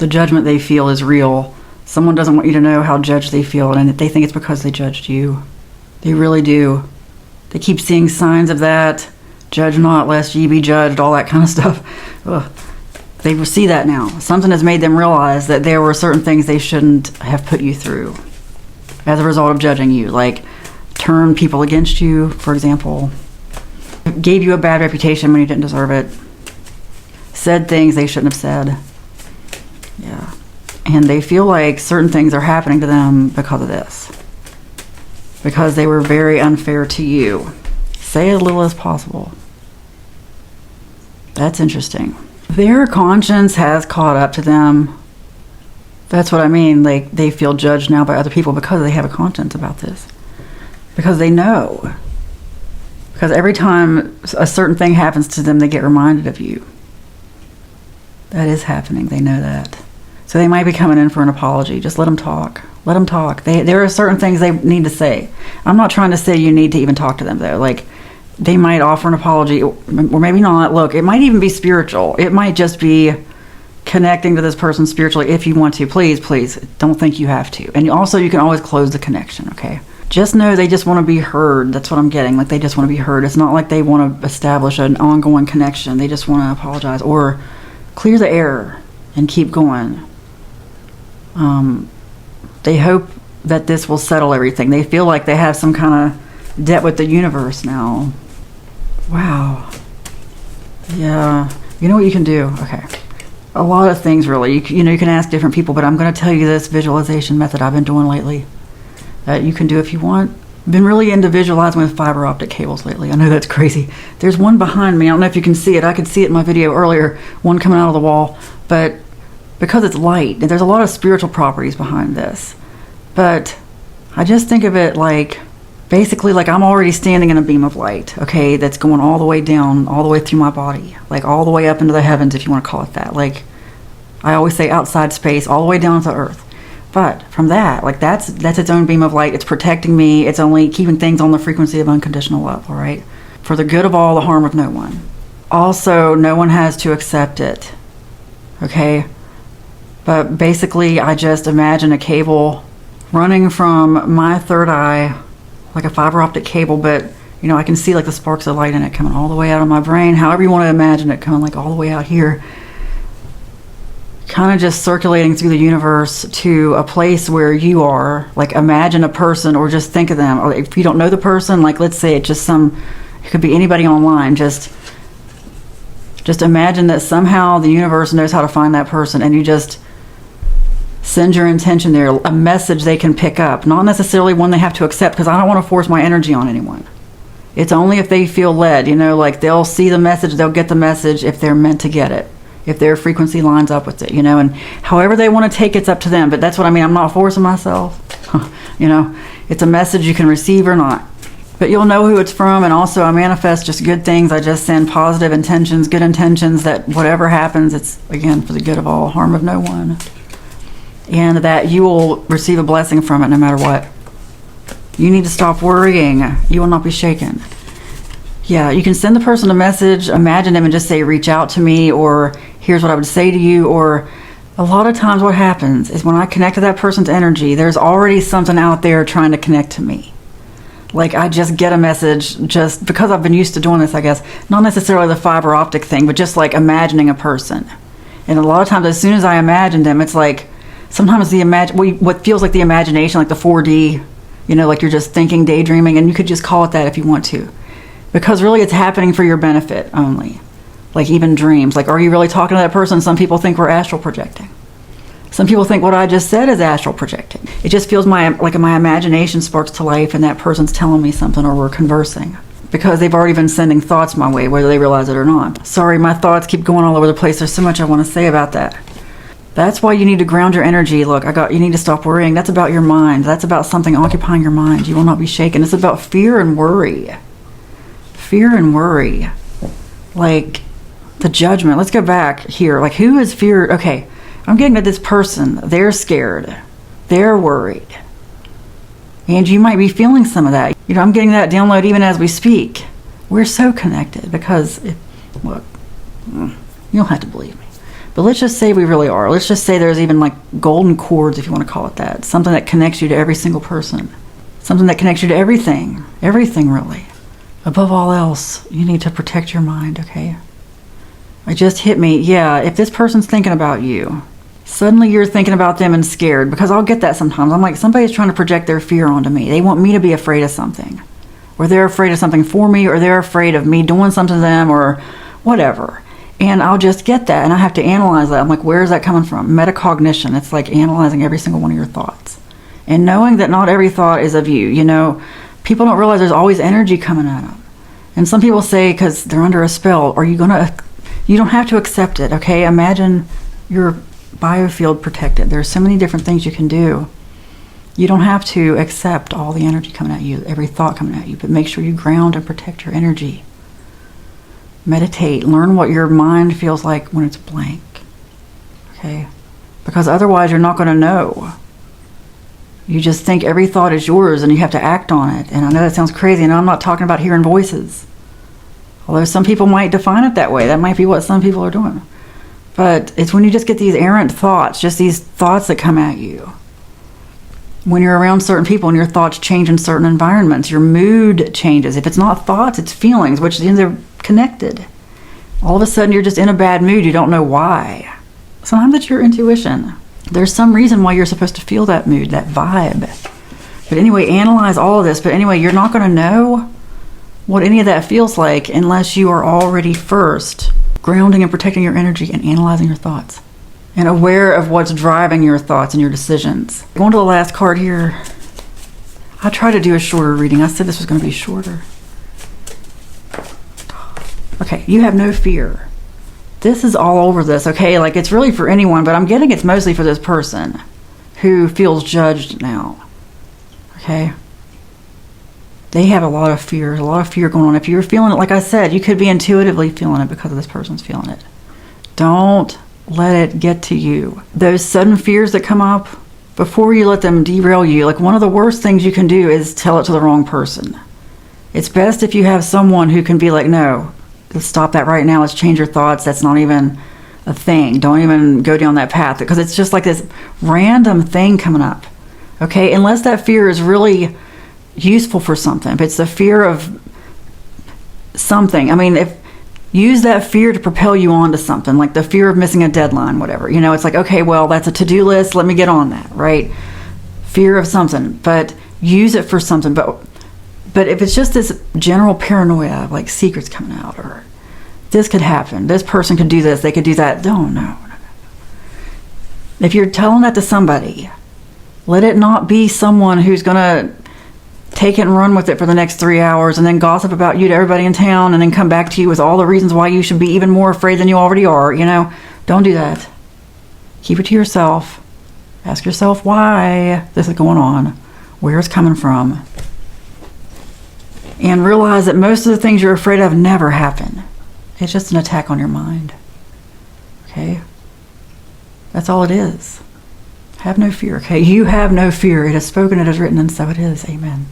the judgment they feel is real. Someone doesn't want you to know how judged they feel, and they think it's because they judged you. They really do. They keep seeing signs of that. Judge not, lest ye be judged, all that kind of stuff. Ugh. They will see that now. Something has made them realize that there were certain things they shouldn't have put you through as a result of judging you. Like, turn people against you, for example. Gave you a bad reputation when you didn't deserve it. Said things they shouldn't have said. Yeah. And they feel like certain things are happening to them because of this. Because they were very unfair to you. Say as little as possible. That's interesting. Their conscience has caught up to them. That's what I mean. Like, they feel judged now by other people because they have a conscience about this. Because they know. Because every time a certain thing happens to them, they get reminded of you. That is happening. They know that. So they might be coming in for an apology. Just let them talk. Let them talk. There are certain things they need to say. I'm not trying to say you need to even talk to them, though. Like, they might offer an apology, or maybe not. Look, it might even be spiritual. It might just be connecting to this person spiritually if you want to. Please, please, don't think you have to. And also, you can always close the connection, okay? Just know they just want to be heard. That's what I'm getting. Like, they just want to be heard. It's not like they want to establish an ongoing connection. They just want to apologize or clear the air and keep going. They hope that this will settle everything. They feel like they have some kind of debt with the universe now. Wow. Yeah. You know what you can do? Okay. A lot of things, really. You know, you can ask different people, but I'm going to tell you this visualization method I've been doing lately that you can do if you want. I've been really into visualizing with fiber optic cables lately. I know that's crazy. There's one behind me. I don't know if you can see it. I could see it in my video earlier, one coming out of the wall. But because it's light, there's a lot of spiritual properties behind this. But I just think of it like, basically like I'm already standing in a beam of light, okay, that's going all the way down, all the way through my body, like all the way up into the heavens, if you want to call it that. Like, I always say outside space, all the way down to earth. But from that, like that's its own beam of light. It's protecting me. It's only keeping things on the frequency of unconditional love, all right? For the good of all, the harm of no one. Also, no one has to accept it, okay? But basically, I just imagine a cable running from my third eye, like a fiber optic cable, but, you know, I can see like the sparks of light in it coming all the way out of my brain, however you want to imagine it, coming like all the way out here, kind of just circulating through the universe to a place where you are. Like, imagine a person, or just think of them, or if you don't know the person, like let's say it's just it could be anybody online, just imagine that somehow the universe knows how to find that person, and you just send your intention there, a message they can pick up, not necessarily one they have to accept, because I don't want to force my energy on anyone. It's only if they feel led, you know, like they'll see the message, they'll get the message if they're meant to get it, if their frequency lines up with it, you know, and however they want to take it's up to them. But that's what I mean. I'm not forcing myself. You know, it's a message you can receive or not. But you'll know who it's from, and also I manifest just good things. I just send positive intentions, good intentions, that whatever happens, it's, again, for the good of all, harm of no one. And that you will receive a blessing from it no matter what. You need to stop worrying. You will not be shaken. Yeah, you can send the person a message, imagine them, and just say, reach out to me, or here's what I would say to you. Or a lot of times what happens is when I connect to that person's energy, there's already something out there trying to connect to me. Like, I just get a message, just because I've been used to doing this, I guess. Not necessarily the fiber optic thing, but just like imagining a person. And a lot of times, as soon as I imagine them, it's like, sometimes what feels like the imagination, like the 4D, you know, like you're just thinking, daydreaming, and you could just call it that if you want to. Because really it's happening for your benefit only. Like even dreams. Like, are you really talking to that person? Some people think we're astral projecting. Some people think what I just said is astral projecting. It just feels like my imagination sparks to life and that person's telling me something, or we're conversing. Because they've already been sending thoughts my way, whether they realize it or not. Sorry, my thoughts keep going all over the place. There's so much I want to say about that. That's why you need to ground your energy. Look, you need to stop worrying. That's about your mind. That's about something occupying your mind. You will not be shaken. It's about fear and worry. Fear and worry. Like the judgment. Let's go back here. Like, who is fear? Okay, I'm getting at this person. They're scared. They're worried. And you might be feeling some of that. You know, I'm getting that download even as we speak. We're so connected because, look, you don't have to believe me. But let's just say we really are. Let's just say there's even like golden cords, if you want to call it that. Something that connects you to every single person. Something that connects you to everything. Everything, really. Above all else, you need to protect your mind, okay? It just hit me. Yeah, if this person's thinking about you, suddenly you're thinking about them and scared. Because I'll get that sometimes. I'm like, somebody's trying to project their fear onto me. They want me to be afraid of something. Or they're afraid of something for me. Or they're afraid of me doing something to them. Or whatever. And I'll just get that, and I have to analyze that. I'm like, where is that coming from? Metacognition. It's like analyzing every single one of your thoughts. And knowing that not every thought is of you. You know, people don't realize there's always energy coming at them. And some people say, because they're under a spell, you don't have to accept it, okay? Imagine your biofield protected. There's so many different things you can do. You don't have to accept all the energy coming at you, every thought coming at you, but make sure you ground and protect your energy. Meditate. Learn what your mind feels like when it's blank. Okay? Because otherwise you're not going to know. You just think every thought is yours and you have to act on it. And I know that sounds crazy, and I'm not talking about hearing voices. Although some people might define it that way. That might be what some people are doing. But it's when you just get these errant thoughts, just these thoughts that come at you. When you're around certain people and your thoughts change in certain environments, your mood changes. If it's not thoughts, it's feelings, which they're connected. All of a sudden, you're just in a bad mood. You don't know why. Sometimes it's your intuition. There's some reason why you're supposed to feel that mood, that vibe. But anyway, analyze all of this. But anyway, you're not going to know what any of that feels like unless you are already first grounding and protecting your energy and analyzing your thoughts. And aware of what's driving your thoughts and your decisions. Going to the last card here. I tried to do a shorter reading. I said this was going to be shorter. Okay, you have no fear. This is all over this, okay? Like, it's really for anyone, but I'm getting it's mostly for this person who feels judged now. Okay? They have a lot of fear going on. If you're feeling it, like I said, you could be intuitively feeling it because of this person's feeling it. Don't let it get to you. Those sudden fears that come up, before you let them derail you, like one of the worst things you can do is tell it to the wrong person. It's best if you have someone who can be like, no, let's stop that right now. Let's change your thoughts. That's not even a thing. Don't even go down that path, because it's just like this random thing coming up. Okay, unless that fear is really useful for something. If it's the fear of something, I mean, use that fear to propel you on to something, like the fear of missing a deadline, whatever. You know, it's like, okay, well, that's a to-do list. Let me get on that, right? Fear of something, but use it for something. But if it's just this general paranoia, like secrets coming out, or this could happen, this person could do this, they could do that. No. If you're telling that to somebody, let it not be someone who's going to take it and run with it for the next 3 hours and then gossip about you to everybody in town and then come back to you with all the reasons why you should be even more afraid than you already are. You know, don't do that. Keep it to yourself. Ask yourself why this is going on, where it's coming from. And realize that most of the things you're afraid of never happen. It's just an attack on your mind. Okay? That's all it is. Have no fear, okay? You have no fear. It is spoken, it is written, and so it is. Amen.